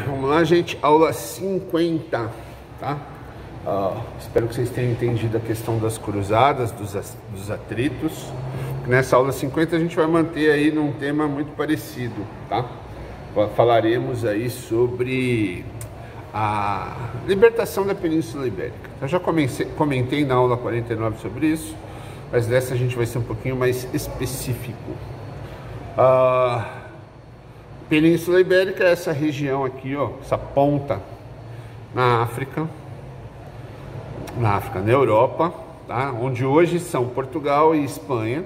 Vamos lá, gente, aula 50, tá? Espero que vocês tenham entendido a questão das cruzadas, dos atritos. Nessa aula 50 a gente vai manter aí num tema muito parecido, tá? Falaremos aí sobre a libertação da Península Ibérica. Eu já comentei na aula 49 sobre isso, mas dessa a gente vai ser um pouquinho mais específico. Península Ibérica é essa região aqui, ó, essa ponta na África, na Europa, tá? Onde hoje são Portugal e Espanha,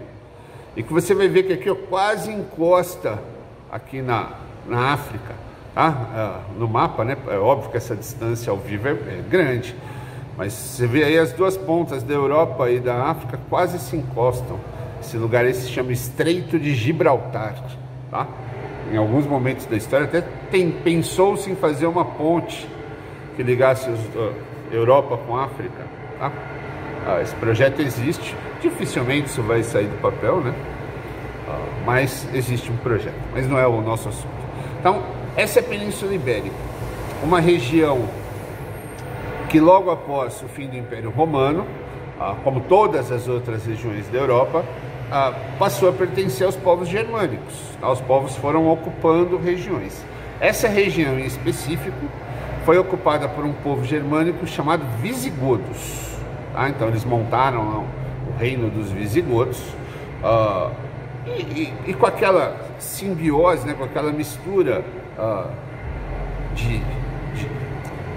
e que você vai ver que aqui, ó, quase encosta aqui na África, tá? No mapa, né? É óbvio que essa distância ao vivo é grande, mas você vê aí as duas pontas da Europa e da África quase se encostam. Esse lugar aí se chama Estreito de Gibraltar, tá? Em alguns momentos da história até pensou-se em fazer uma ponte que ligasse Europa com a África, tá? Esse projeto existe, dificilmente isso vai sair do papel, né? Mas existe um projeto, mas não é o nosso assunto. Então, essa é a Península Ibérica, uma região que logo após o fim do Império Romano, como todas as outras regiões da Europa, passou a pertencer aos povos germânicos. Os povos foram ocupando regiões. Essa região em específico foi ocupada por um povo germânico chamado visigodos. Tá? Então eles montaram o reino dos visigodos, e com aquela simbiose, né, com aquela mistura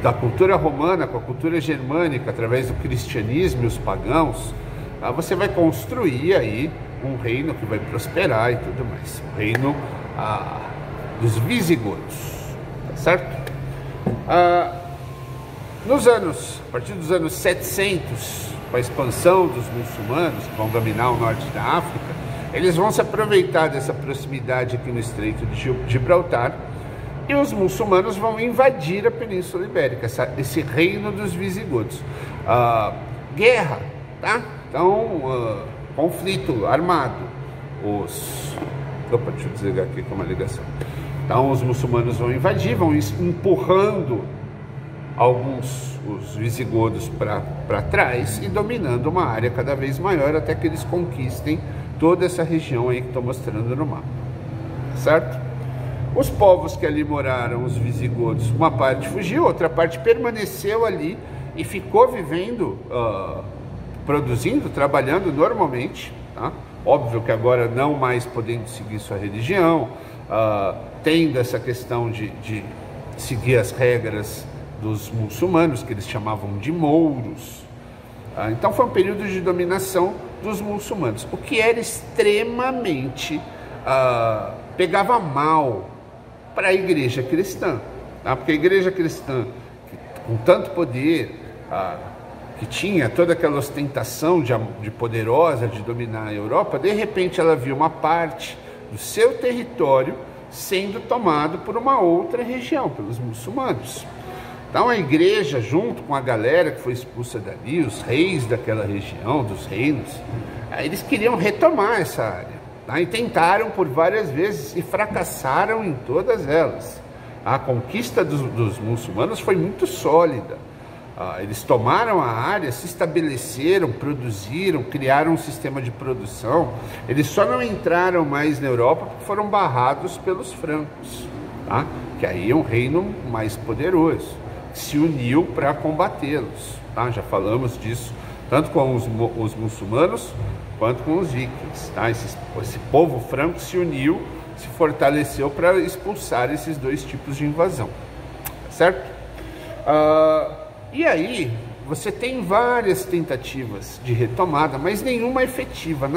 da cultura romana com a cultura germânica, através do cristianismo e os pagãos, você vai construir aí um reino que vai prosperar e tudo mais. O reino dos visigodos, tá certo? A partir dos anos 700, com a expansão dos muçulmanos que vão dominar o norte da África, eles vão se aproveitar dessa proximidade aqui no Estreito de Gibraltar, e os muçulmanos vão invadir a Península Ibérica, esse reino dos visigodos. Guerra, tá? Então, conflito armado. Opa, deixa eu desligar aqui com uma ligação. Então, os muçulmanos vão invadir, vão empurrando os visigodos para trás e dominando uma área cada vez maior até que eles conquistem toda essa região aí que estou mostrando no mapa, certo? Os povos que ali moraram, os visigodos, uma parte fugiu, outra parte permaneceu ali e ficou vivendo, produzindo, trabalhando normalmente, tá? Óbvio que agora não mais podendo seguir sua religião, tendo essa questão de seguir as regras dos muçulmanos, que eles chamavam de mouros. Então foi um período de dominação dos muçulmanos, o que era extremamente, pegava mal para a igreja cristã, tá? Porque a igreja cristã, com tanto poder, que tinha toda aquela ostentação de poderosa de dominar a Europa, de repente ela viu uma parte do seu território sendo tomado por uma outra região, pelos muçulmanos. Então a igreja, junto com a galera que foi expulsa dali, os reis daquela região, dos reinos, eles queriam retomar essa área, tá? E tentaram por várias vezes e fracassaram em todas elas. A conquista dos muçulmanos foi muito sólida. Eles tomaram a área, se estabeleceram, produziram, criaram um sistema de produção. Eles só não entraram mais na Europa porque foram barrados pelos francos, tá? Que aí é um reino mais poderoso, que se uniu para combatê-los, tá? Já falamos disso, tanto com os muçulmanos quanto com os vikings, tá? Esse povo franco se uniu, se fortaleceu para expulsar esses dois tipos de invasão, certo? E aí, você tem várias tentativas de retomada, mas nenhuma efetiva,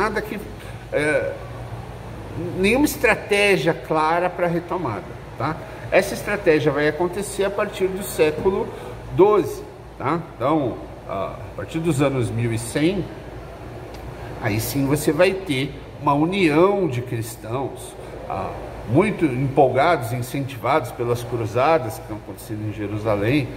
nenhuma estratégia clara para retomada, tá? Essa estratégia vai acontecer a partir do século XII, tá? Então, a partir dos anos 1100, aí sim você vai ter uma união de cristãos, muito empolgados, incentivados pelas cruzadas que estão acontecendo em Jerusalém.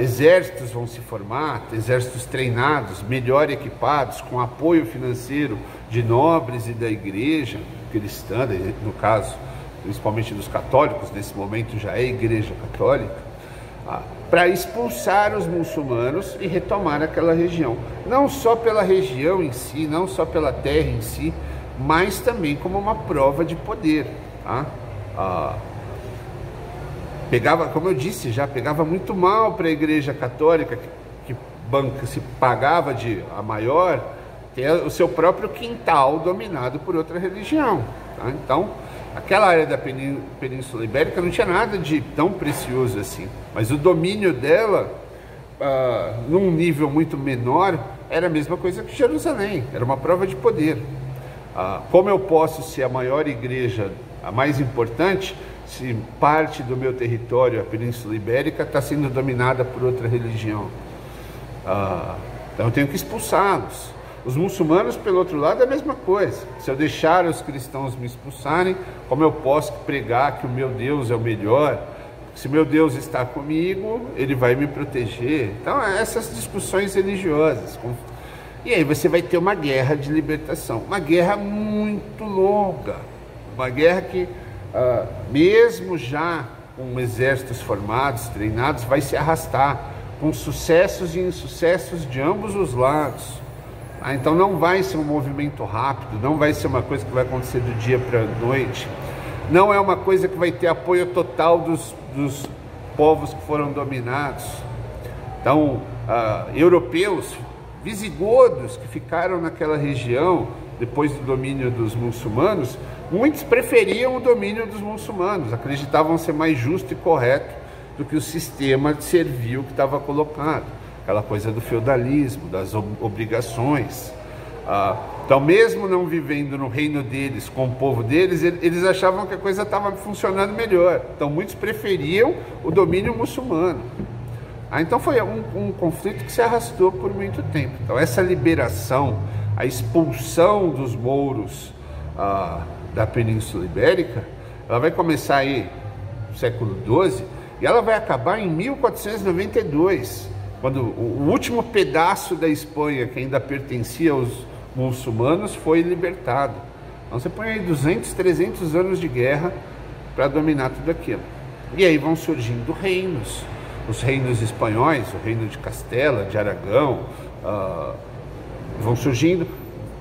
Exércitos vão se formar, exércitos treinados, melhor equipados, com apoio financeiro de nobres e da igreja cristã, no caso principalmente dos católicos, nesse momento já é Igreja Católica, para expulsar os muçulmanos e retomar aquela região. Não só pela região em si, não só pela terra em si, mas também como uma prova de poder. Tá? Pegava, como eu disse já, pegava muito mal para a Igreja Católica, que se pagava de a maior, ter o seu próprio quintal dominado por outra religião. Tá? Então, aquela área da Península Ibérica não tinha nada de tão precioso assim, mas o domínio dela, num nível muito menor, era a mesma coisa que Jerusalém, era uma prova de poder. Como eu posso ser a maior igreja, a mais importante, se parte do meu território, a Península Ibérica, está sendo dominada por outra religião? Então eu tenho que expulsá-los. Os muçulmanos, pelo outro lado, é a mesma coisa. Se eu deixar os cristãos me expulsarem, como eu posso pregar que o meu Deus é o melhor? Se meu Deus está comigo, ele vai me proteger. Então, essas discussões religiosas. E aí você vai ter uma guerra de libertação. Uma guerra muito longa. Uma guerra que, mesmo já com exércitos formados, treinados, vai se arrastar, com sucessos e insucessos de ambos os lados. Então não vai ser um movimento rápido, não vai ser uma coisa que vai acontecer do dia para a noite, não é uma coisa que vai ter apoio total dos povos que foram dominados. Então, europeus, visigodos que ficaram naquela região depois do domínio dos muçulmanos, muitos preferiam o domínio dos muçulmanos, acreditavam ser mais justo e correto do que o sistema servil que estava colocado. Aquela coisa do feudalismo, das obrigações. Então, mesmo não vivendo no reino deles, com o povo deles, eles achavam que a coisa estava funcionando melhor. Então, muitos preferiam o domínio muçulmano. Então, foi um conflito que se arrastou por muito tempo. Então, essa liberação, a expulsão dos mouros da Península Ibérica, ela vai começar aí no século XII e ela vai acabar em 1492. Quando o último pedaço da Espanha que ainda pertencia aos muçulmanos foi libertado. Então você põe aí 200, 300 anos de guerra para dominar tudo aquilo. E aí vão surgindo reinos, os reinos espanhóis, o reino de Castela, de Aragão, vão surgindo.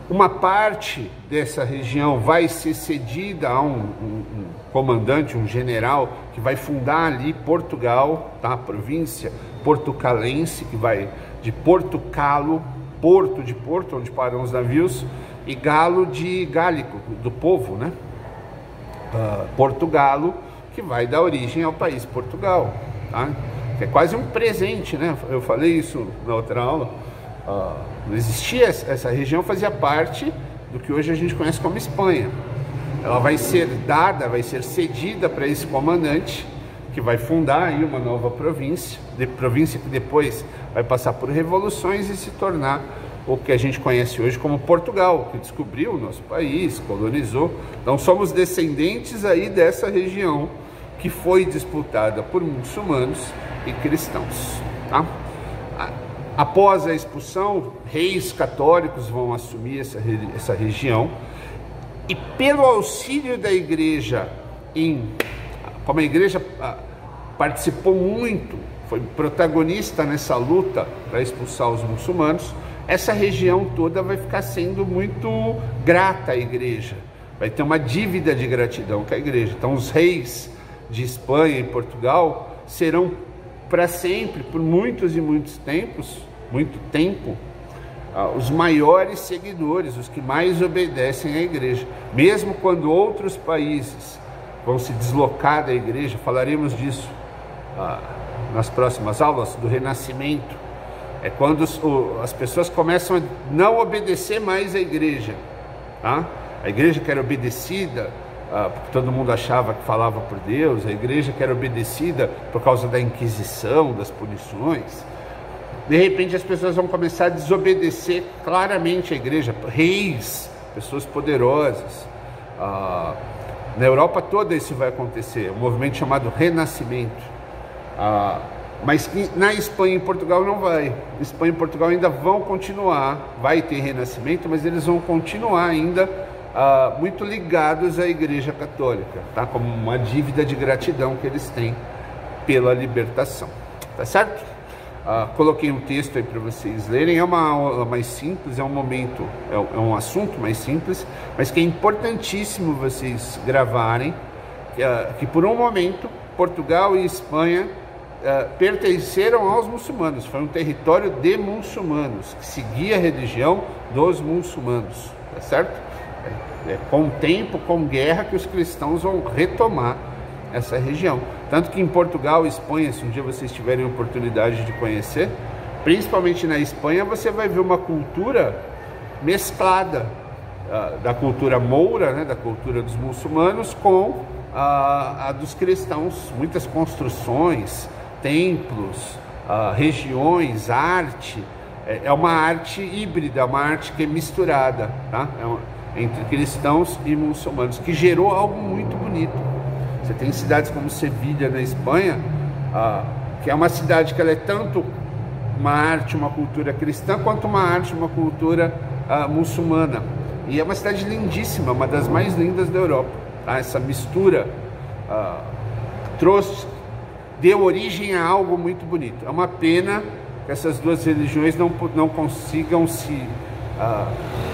Uma parte dessa região vai ser cedida a um comandante, um general, que vai fundar ali Portugal, tá? A província portucalense, que vai de Porto-Calo, porto de Porto, onde param os navios, e Galo de Gálico, do povo, né? Portugalo, que vai dar origem ao país Portugal, tá? Que é quase um presente, né? Eu falei isso na outra aula. Não existia, essa região fazia parte do que hoje a gente conhece como Espanha. Ela vai ser dada, vai ser cedida para esse comandante, que vai fundar aí uma nova província que depois vai passar por revoluções e se tornar o que a gente conhece hoje como Portugal, que descobriu o nosso país, colonizou. Então somos descendentes aí dessa região que foi disputada por muçulmanos e cristãos, tá? Após a expulsão, reis católicos vão assumir essa região, e pelo auxílio da igreja, como a igreja participou muito, foi protagonista nessa luta para expulsar os muçulmanos, essa região toda vai ficar sendo muito grata à igreja, vai ter uma dívida de gratidão com a igreja. Então os reis de Espanha e Portugal serão para sempre, por muitos e muitos tempos, os maiores seguidores, os que mais obedecem à igreja. Mesmo quando outros países vão se deslocar da igreja, falaremos disso nas próximas aulas, do Renascimento. É quando as pessoas começam a não obedecer mais à igreja, tá? A igreja que era obedecida porque todo mundo achava que falava por Deus, a igreja que era obedecida por causa da Inquisição, das punições. De repente as pessoas vão começar a desobedecer claramente a igreja, reis, pessoas poderosas. Na Europa toda isso vai acontecer, um movimento chamado Renascimento. Mas na Espanha e Portugal não vai. Espanha e Portugal ainda vão continuar, vai ter renascimento, mas eles vão continuar ainda muito ligados à Igreja Católica, tá? Como uma dívida de gratidão que eles têm pela libertação, tá certo? Coloquei um texto aí para vocês lerem. É uma aula mais simples, é um momento, é um assunto mais simples, mas que é importantíssimo vocês gravarem, que por um momento Portugal e Espanha pertenceram aos muçulmanos. Foi um território de muçulmanos, que seguia a religião dos muçulmanos, tá certo? Com o tempo, com guerra, que os cristãos vão retomar essa região. Tanto que em Portugal e Espanha, se um dia vocês tiverem oportunidade de conhecer, principalmente na Espanha, você vai ver uma cultura mesclada da cultura moura, né, da cultura dos muçulmanos, com a dos cristãos. Muitas construções, templos, regiões, arte. É uma arte híbrida, uma arte que é misturada, tá? Entre cristãos e muçulmanos, que gerou algo muito bonito. Você tem cidades como Sevilha, na Espanha, que é uma cidade que ela é tanto uma arte, uma cultura cristã, quanto uma arte, uma cultura muçulmana. E é uma cidade lindíssima, uma das mais lindas da Europa. Tá? Essa mistura deu origem a algo muito bonito. É uma pena que essas duas religiões não consigam se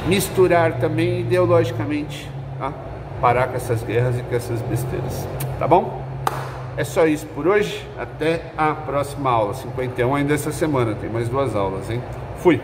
misturar também ideologicamente, tá? Parar com essas guerras e com essas besteiras, tá bom? É só isso por hoje, até a próxima aula, 51 ainda essa semana, tem mais 2 aulas, hein? Fui!